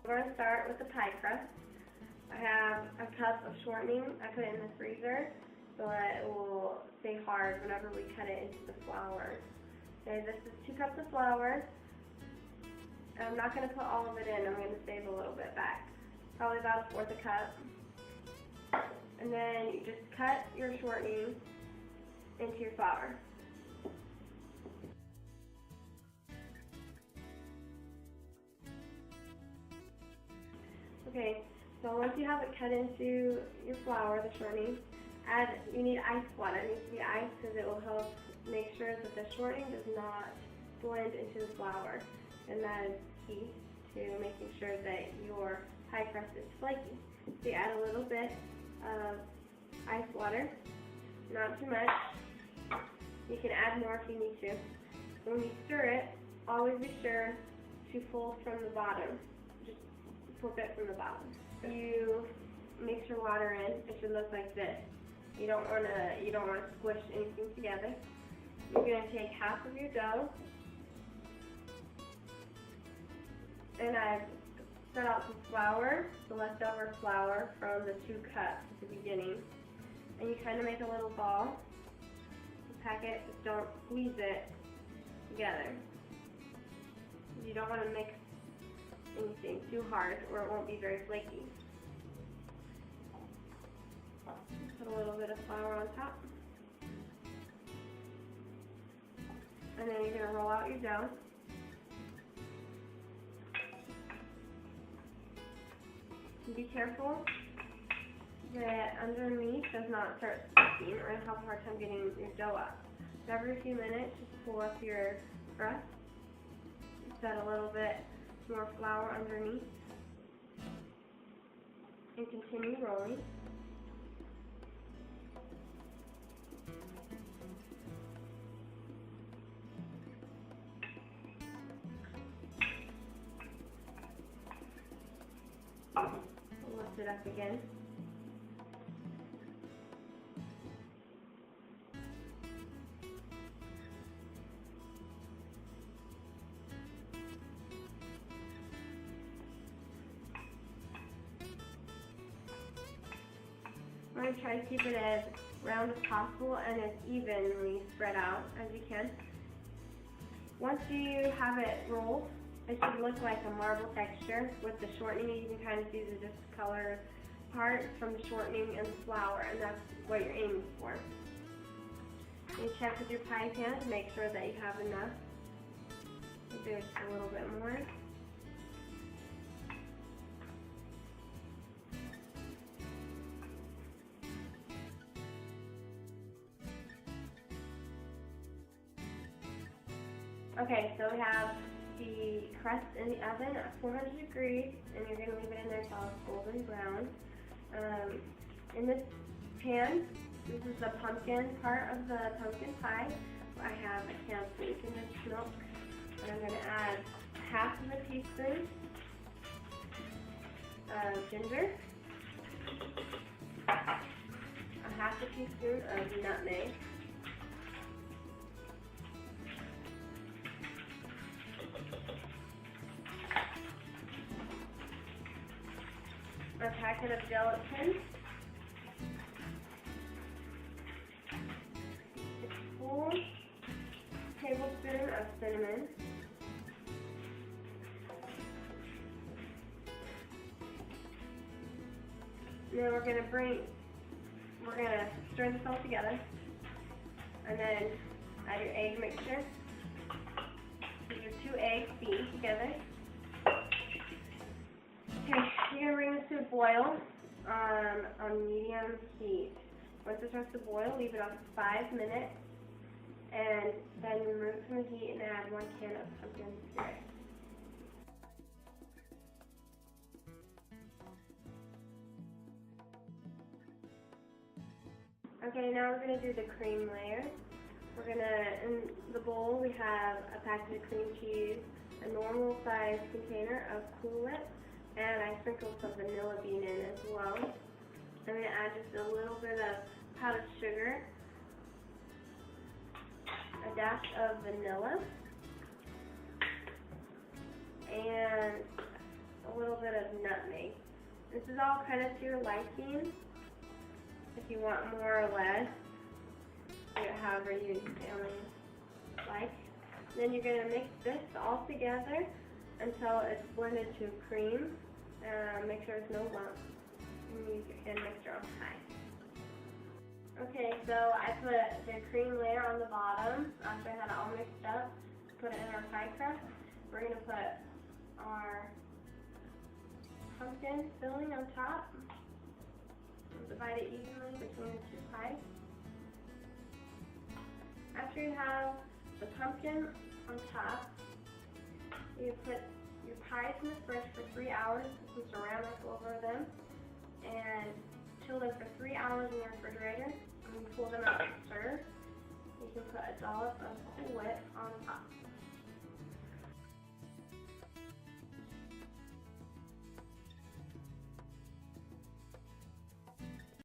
We're going to start with the pie crust. I have a cup of shortening. I put it in the freezer so that it will stay hard whenever we cut it into the flour. Okay, this is 2 cups of flour. I'm not going to put all of it in. I'm going to save a little bit back. Probably about 1/4 cup. And then you just cut your shortening into your flour. Okay, so once you have it cut into your flour, the shortening, you need ice water. It needs to be ice because it will help make sure that the shortening does not blend into the flour. And that is key to making sure that your pie crust is flaky. So you add a little bit of ice water, not too much. You can add more if you need to. When you stir it, always be sure to pull from the bottom. Just pull it from the bottom. You mix your water in. It should look like this. You don't want to squish anything together. You're going to take half of your dough, and I've set out some flour, the leftover flour from the 2 cups at the beginning, and you kind of make a little ball. You pack it, just don't squeeze it together. You don't want to mix anything too hard or it won't be very flaky. Put a little bit of flour on top. And then you're going to roll out your dough. Be careful that underneath does not start sticking or have a hard time getting your dough up. So every few minutes, just pull up your crust. Set a little bit more flour underneath and continue rolling. Lift it up again. I'm going to try to keep it as round as possible and as evenly spread out as you can. Once you have it rolled, it should look like a marble texture with the shortening. You can kind of see the discolored part from the shortening and the flour, and that's what you're aiming for. You check with your pie pan to make sure that you have enough. Do just a little bit more. Okay, so we have the crust in the oven at 400 degrees, and you're going to leave it in there until it's golden brown. In this pan, this is the pumpkin part of the pumpkin pie. I have a can of sweetened milk, and I'm going to add 1/2 teaspoon of ginger, 1/2 teaspoon of nutmeg, a packet of gelatin, a full tablespoon of cinnamon, and then we're going to stir this all together, and then add your egg mixture. Put your 2 eggs beaten together. Okay, you're going to bring this to a boil on medium heat. Once it starts to boil, leave it on for 5 minutes, and then remove it from the heat and add 1 can of pumpkin syrup. Okay, now we're going to do the cream layer. In the bowl we have a packet of cream cheese, a normal size container of Cool Whip, and I sprinkled some vanilla bean in as well. I'm going to add just a little bit of powdered sugar, a dash of vanilla, and a little bit of nutmeg. This is all kind of to your liking. If you want more or less, however you family like. Then you're going to mix this all together until it's blended to cream. Make sure there's no lumps. And use your hand mixer on high. Okay, so I put the cream layer on the bottom after I had it all mixed up. Put it in our pie crust. We're going to put our pumpkin filling on top. Divide it evenly between the two pies. After you have the pumpkin on top, you put your pies in the fridge for 3 hours. You can Saran Wrap over them and chill them for 3 hours in your refrigerator. And you pull them out and stir. You can put a dollop of